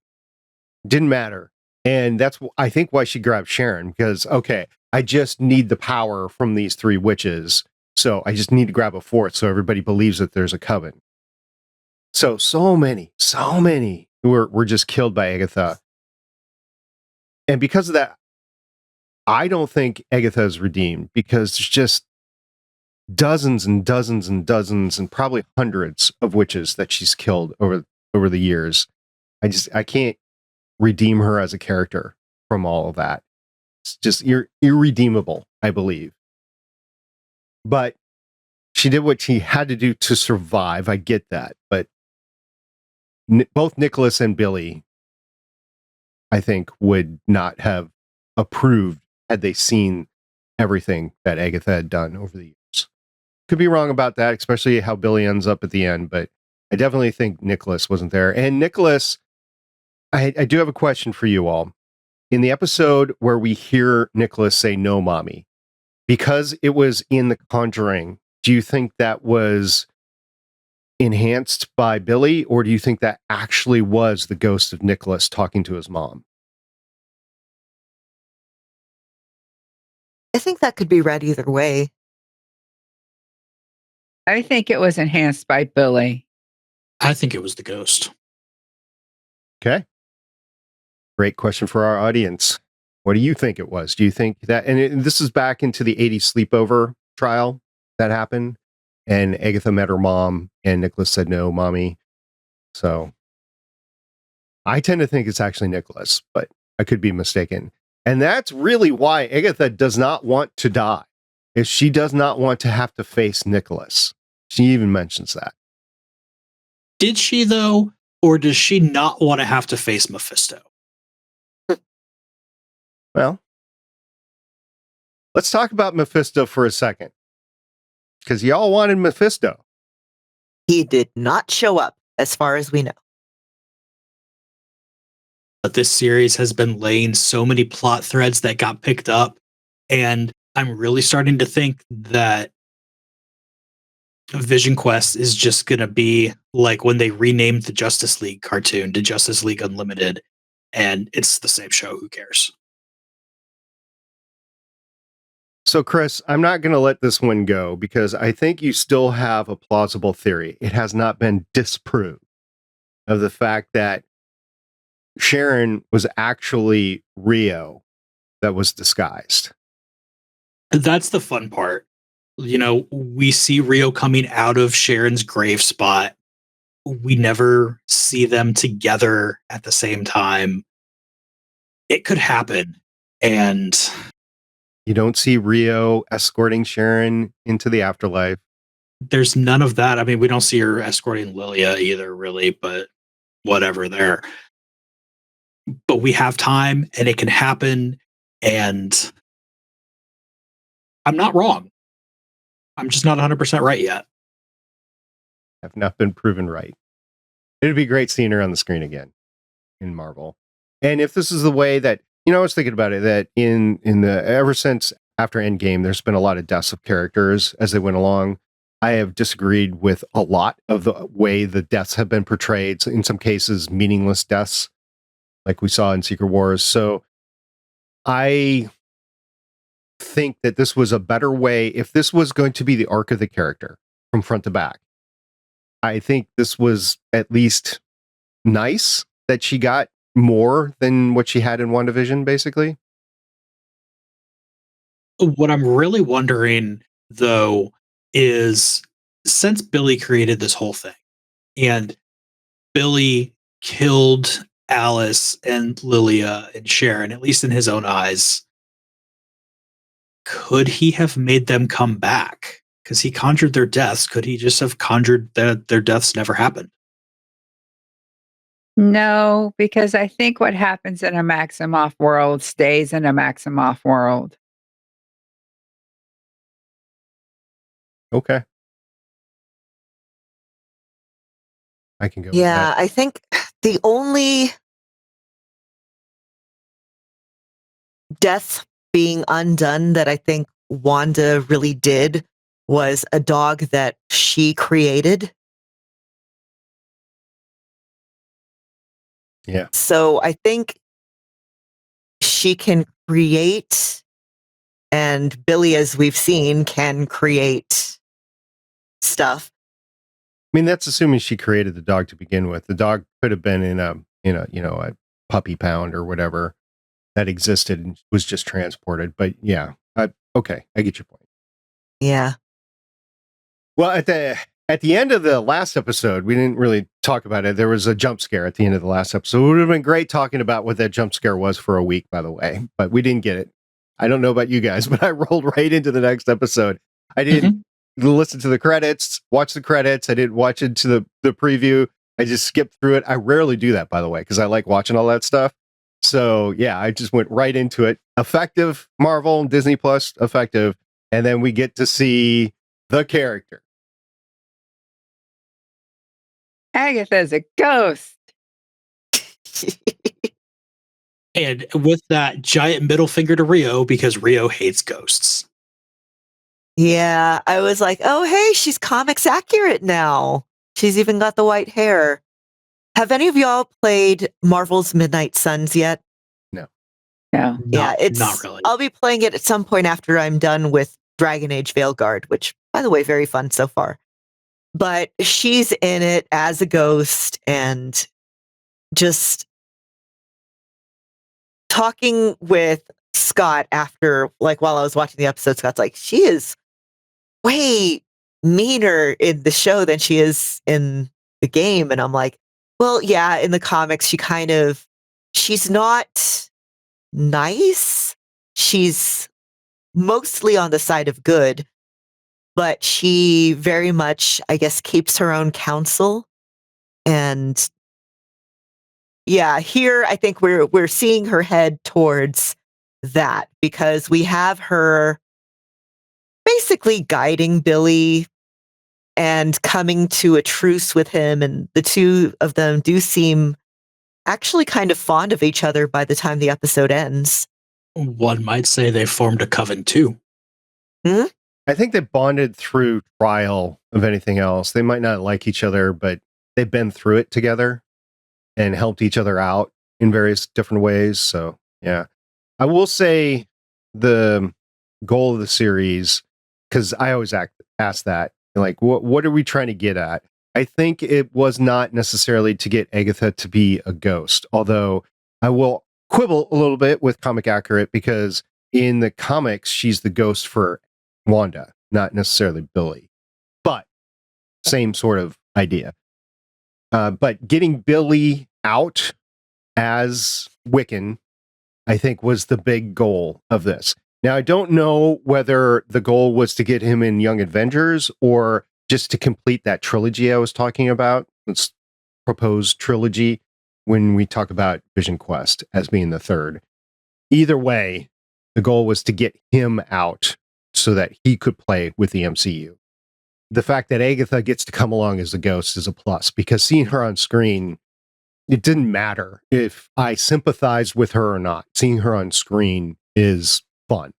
Didn't matter. And that's, I think, why she grabbed Sharon, because, okay, I just need the power from these three witches. So I just need to grab a fourth so everybody believes that there's a coven. So many were just killed by Agatha. And because of that, I don't think Agatha is redeemed, because there's just dozens and dozens and dozens and probably hundreds of witches that she's killed over the years. I can't redeem her as a character from all of that. It's just irredeemable, I believe. But she did what she had to do to survive. I get that. But both Nicholas and Billy, I think, would not have approved had they seen everything that Agatha had done over the years. Could be wrong about that, especially how Billy ends up at the end, but I definitely think Nicholas wasn't there. And Nicholas, I do have a question for you all. In the episode where we hear Nicholas say, "No, mommy," because it was in The Conjuring, do you think that was enhanced by Billy, or do you think that actually was the ghost of Nicholas talking to his mom? I think that could be read either way. I think it was enhanced by Billy. I think it was the ghost. Okay. Great question for our audience. What do you think it was? Do you think that, and this is back into the 80s sleepover trial that happened, and Agatha met her mom, and Nicholas said, "No, mommy." So I tend to think it's actually Nicholas, but I could be mistaken. And that's really why Agatha does not want to die, is she does not want to have to face Nicholas. She even mentions that. Did she, though? Or does she not want to have to face Mephisto? Well, let's talk about Mephisto for a second, because y'all wanted Mephisto. He did not show up, as far as we know. But this series has been laying so many plot threads that got picked up, and I'm really starting to think that Vision Quest is just going to be like when they renamed the Justice League cartoon to Justice League Unlimited, and it's the same show. Who cares? So, Chris, I'm not going to let this one go, because I think you still have a plausible theory. It has not been disproved, of the fact that Sharon was actually Rio that was disguised. That's the fun part. You know, we see Rio coming out of Sharon's grave spot. We never see them together at the same time. It could happen. And You don't see Rio escorting Sharon into the afterlife. there's none of that. I mean, we don't see her escorting Lilia either, really, but whatever there. But we have time, and it can happen. And I'm not wrong. I'm just not 100% right yet. Have not been proven right. It'd be great seeing her on the screen again in Marvel. And if this is the way that, I was thinking about it, that in the, ever since after Endgame, there's been a lot of deaths of characters as they went along. I have disagreed with a lot of the way the deaths have been portrayed. In some cases, meaningless deaths, like we saw in Secret Wars. So I think that this was a better way. If this was going to be the arc of the character from front to back, I think this was at least nice that she got more than what she had in WandaVision, basically. What I'm really wondering, though, is since Billy created this whole thing, and Billy killed Alice and Lilia and Sharon, at least in his own eyes, could he have made them come back? Because he conjured their deaths. Could he just have conjured that their deaths never happened? No, because I think what happens in a Maximoff world stays in a Maximoff world. Okay. I can go with Yeah, that. I think the only death being undone that I think Wanda really did was a dog that she created. Yeah. So I think she can create, and Billy, as we've seen, can create stuff. I mean, that's assuming she created the dog to begin with. The dog could have been in a a puppy pound or whatever that existed and was just transported. But yeah, okay, I get your point. Yeah. Well, at the end of the last episode, we didn't really talk about it. There was a jump scare at the end of the last episode. It would have been great talking about what that jump scare was for a week, by the way, but we didn't get it. I don't know about you guys, but I rolled right into the next episode. I didn't listen to the credits, watch the credits. I didn't watch into the preview. I just skipped through it. I rarely do that, by the way, because I like watching all that stuff. So yeah, I just went right into it. Effective, Marvel, Disney Plus, effective. And then we get to see the character. Agatha's a ghost. And with that giant middle finger to Rio, because Rio hates ghosts. Yeah, I was like, oh, hey, she's comics accurate now. She's even got the white hair. Have any of y'all played Marvel's Midnight Suns yet? No. No. Yeah, it's not really. I'll be playing it at some point after I'm done with Dragon Age Veilguard, which, by the way, very fun so far. But she's in it as a ghost and just talking with Scott after, like, while I was watching the episode, Scott's like, she is way meaner in the show than she is in the game. And I'm like, well, yeah, in the comics, she's not nice. She's mostly on the side of good, but she very much, I guess, keeps her own counsel. And yeah, here I think we're seeing her head towards that, because we have her basically guiding Billy and coming to a truce with him, and the two of them do seem actually kind of fond of each other by the time the episode ends. One might say they formed a coven too. I think they bonded through trial of anything else. They might not like each other, but they've been through it together and helped each other out in various different ways. So yeah, I will say the goal of the series, because I always ask that, like, what are we trying to get at? I think it was not necessarily to get Agatha to be a ghost, although I will quibble a little bit with Comic Accurate, because in the comics, she's the ghost for Wanda, not necessarily Billy, but same sort of idea. But getting Billy out as Wiccan, I think, was the big goal of this. Now, I don't know whether the goal was to get him in Young Avengers or just to complete that trilogy I was talking about. It's proposed trilogy when we talk about Vision Quest as being the third. Either way, the goal was to get him out so that he could play with the MCU. The fact that Agatha gets to come along as a ghost is a plus, because seeing her on screen, it didn't matter if I sympathized with her or not. Seeing her on screen is fun,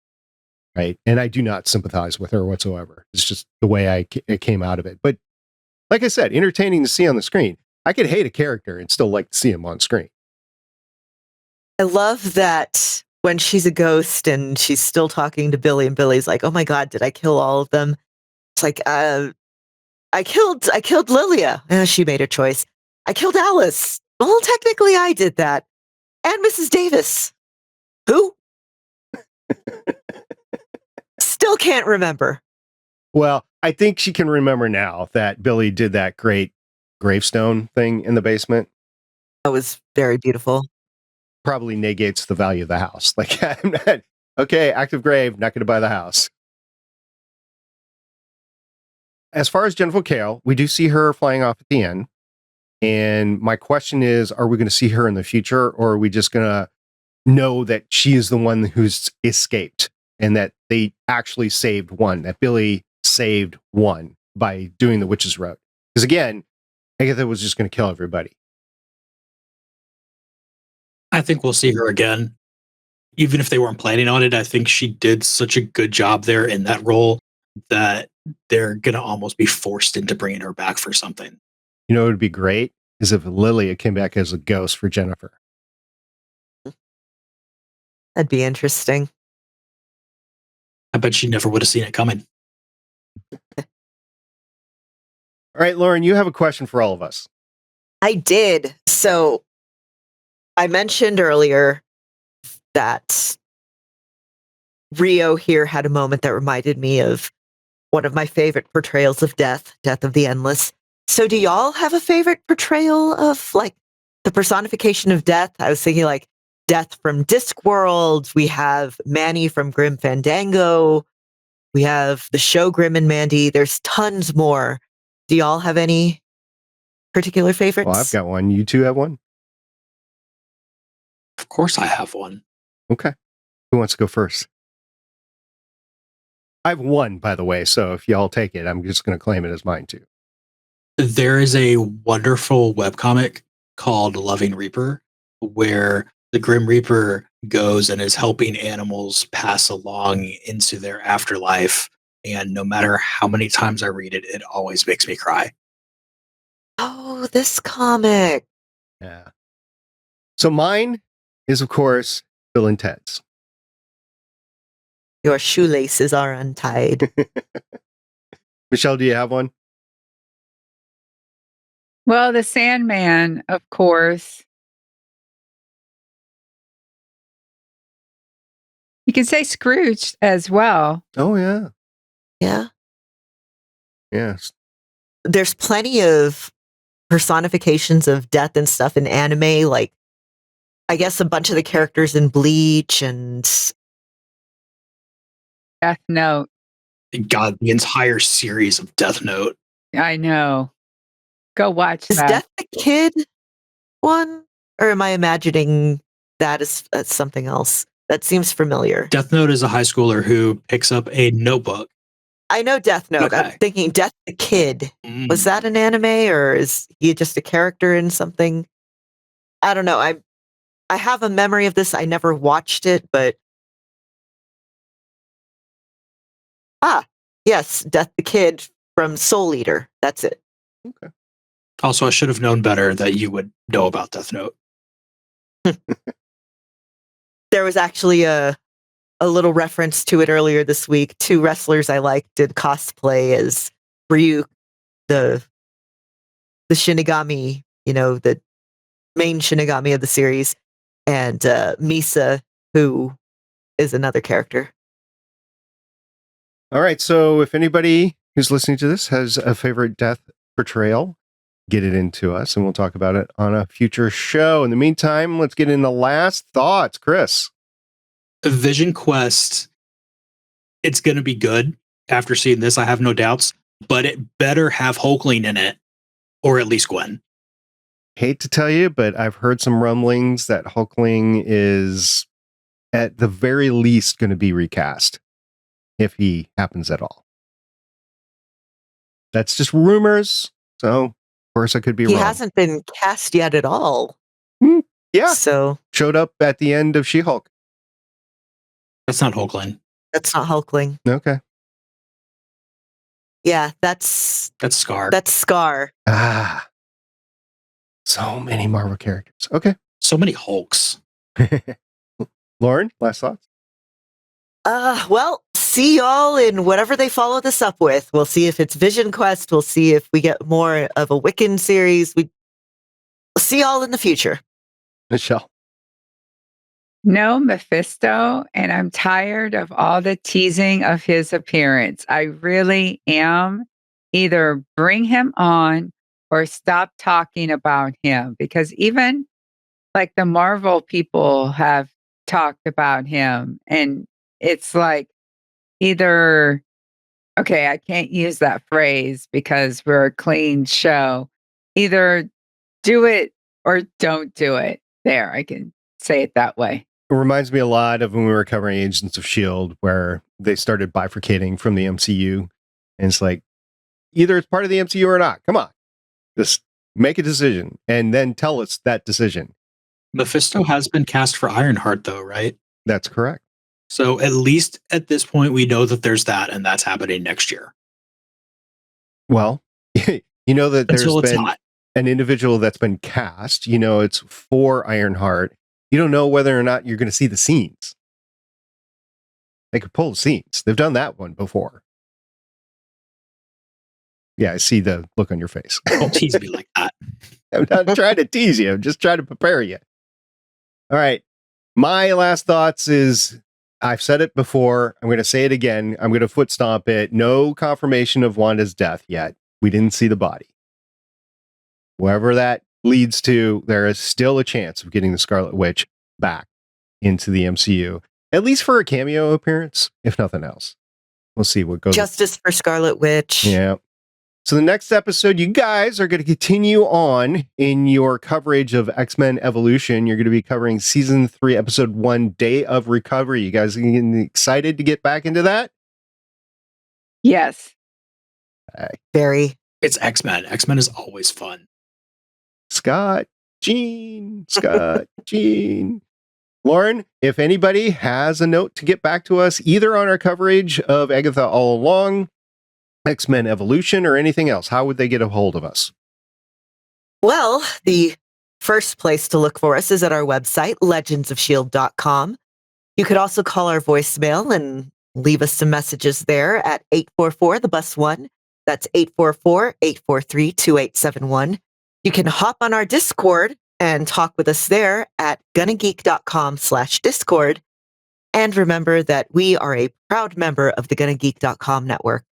right? And I do not sympathize with her whatsoever. It's just the way I came out of it. But like I said, entertaining to see on the screen. I could hate a character and still like to see him on screen. I love that when she's a ghost and she's still talking to Billy, and Billy's like, oh my God, did I kill all of them? It's like, I killed Lilia. She made her choice. I killed Alice. Well, technically I did that. And Mrs. Davis. Who? Still can't remember. Well, I think she can remember now that Billy did that great gravestone thing in the basement. That was very beautiful. Probably negates the value of the house. Like, I'm not, okay, active grave, not going to buy the house. As far as Jennifer Kale, we do see her flying off at the end. And my question is, are we going to see her in the future, or are we just going to know that she is the one who's escaped and that they actually saved one, that Billy saved one by doing the witch's road? Because again, Agatha was just going to kill everybody. I think we'll see her again. Even if they weren't planning on it, I think she did such a good job there in that role that they're going to almost be forced into bringing her back for something. You know, it would be great is if Lilia came back as a ghost for Jennifer. That'd be interesting. I bet she never would have seen it coming. All right, Lauren, you have a question for all of us. I did. So I mentioned earlier that Rio here had a moment that reminded me of one of my favorite portrayals of death, Death of the Endless. So do y'all have a favorite portrayal of like the personification of death? I was thinking like Death from Discworld. We have Manny from Grim Fandango. We have the show Grim and Mandy. There's tons more. Do y'all have any particular favorites? Well, I've got one. You two have one? Of course I have one. Okay. Who wants to go first? I have one, by the way, so if y'all take it, I'm just going to claim it as mine too. There is a wonderful webcomic called Loving Reaper where the Grim Reaper goes and is helping animals pass along into their afterlife. And no matter how many times I read it, it always makes me cry. Oh, this comic. Yeah. So mine is, of course, Bill and Ted's. Your shoelaces are untied. Michelle, do you have one? Well, the Sandman, of course. You can say Scrooge as well. Oh, yeah. Yeah. Yes. There's plenty of personifications of death and stuff in anime, like I guess a bunch of the characters in Bleach and Death Note. God, the entire series of Death Note. I know. Go watch is that. Death the Kid one? Or am I imagining that as something else? That seems familiar. Death Note is a high schooler who picks up a notebook. I know Death Note. Okay. I'm thinking Death the Kid. Was that an anime or is he just a character in something? I don't know. I have a memory of this. I never watched it, but yes, Death the Kid from Soul Eater. That's it. Okay. Also, I should have known better that you would know about Death Note. There was actually a little reference to it earlier this week. Two wrestlers I like did cosplay as Ryuk, the Shinigami, the main Shinigami of the series, and Misa, who is another character. All right. So if anybody who's listening to this has a favorite death portrayal, get it into us and we'll talk about it on a future show. In the meantime, let's get into last thoughts. Chris. Vision Quest, it's going to be good after seeing this. I have no doubts, but it better have Hulkling in it, or at least Gwen. Hate to tell you, but I've heard some rumblings that Hulkling is at the very least going to be recast if he happens at all. That's just rumors. So, of course, I could be wrong. He hasn't been cast yet at all. Yeah. So showed up at the end of She-Hulk. That's not Hulkling. that's not Hulkling. Okay. Yeah, that's Scar. That's Scar. Ah. So many Marvel characters. Okay. So many Hulks. Lauren, last thoughts? Well, see y'all in whatever they follow this up with. We'll see if it's Vision Quest. We'll see if we get more of a Wiccan series. We'll see y'all in the future. Michelle. No Mephisto, and I'm tired of all the teasing of his appearance. I really am. Either bring him on or stop talking about him, because even like the Marvel people have talked about him, and it's like either, okay, I can't use that phrase because we're a clean show. Either do it or don't do it. There, I can say it that way. It reminds me a lot of when we were covering Agents of S.H.I.E.L.D., where they started bifurcating from the MCU. And it's like, either it's part of the MCU or not. Come on. Just make a decision and then tell us that decision. Mephisto has been cast for Ironheart, though, right? That's correct. So at least at this point, we know that there's that, and that's happening next year. Well, you know that Until there's it's been not. an individual that's been cast. You know, it's for Ironheart. You don't know whether or not you're going to see the scenes. They could pull the scenes. They've done that one before. Yeah, I see the look on your face. Don't tease me like that. I'm not trying to tease you. I'm just trying to prepare you. All right. My last thoughts is I've said it before. I'm going to say it again. I'm going to foot stomp it. No confirmation of Wanda's death yet. We didn't see the body. Wherever that leads to, there is still a chance of getting the Scarlet Witch back into the MCU, at least for a cameo appearance, if nothing else. We'll see what goes. Justice for Scarlet Witch. Yeah. So the next episode, you guys are going to continue on in your coverage of X-Men Evolution. You're going to be covering season 3, episode 1, Day of Recovery. You guys are getting excited to get back into that? Yes. Very. It's X-Men. X-Men is always fun. Scott, Jean. Lauren, if anybody has a note to get back to us, either on our coverage of Agatha All Along, X-Men Evolution, or anything else, how would they get a hold of us? Well, the first place to look for us is at our website, legendsofshield.com. You could also call our voicemail and leave us some messages there at 844-the-bus-1. That's 844-843-2871. You can hop on our Discord and talk with us there at gonnageek.com/Discord. And remember that we are a proud member of the gonnageek.com network.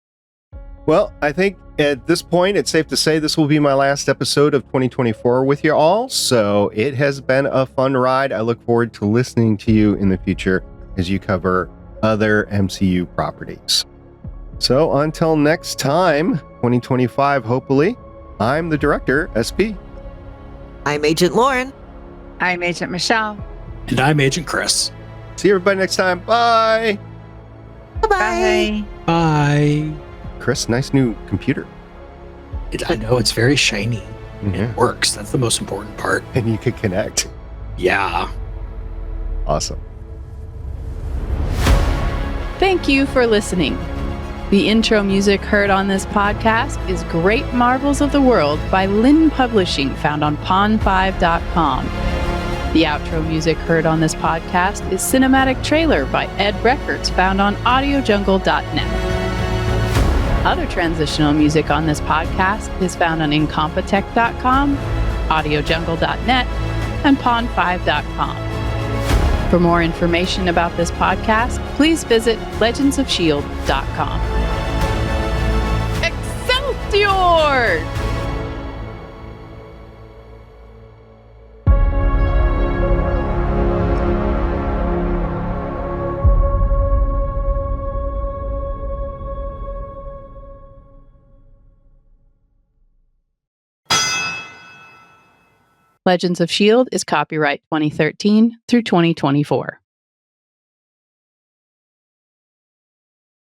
Well, I think at this point, it's safe to say this will be my last episode of 2024 with you all. So it has been a fun ride. I look forward to listening to you in the future as you cover other MCU properties. So until next time, 2025, hopefully, I'm the director, SP. I'm Agent Lauren. I'm Agent Michelle. And I'm Agent Chris. See everybody next time. Bye. Bye-bye. Bye. Bye. Chris, nice new computer. I know, it's very shiny. Yeah. It works. That's the most important part. And you could connect. Yeah. Awesome. Thank you for listening. The intro music heard on this podcast is Great Marvels of the World by Lynn Publishing, found on pond5.com. The outro music heard on this podcast is Cinematic Trailer by Ed Records, found on audiojungle.net. Other transitional music on this podcast is found on incompetech.com, audiojungle.net, and pond5.com. For more information about this podcast, please visit legendsofshield.com. Excelsior! Legends of S.H.I.E.L.D. is copyright 2013 through 2024.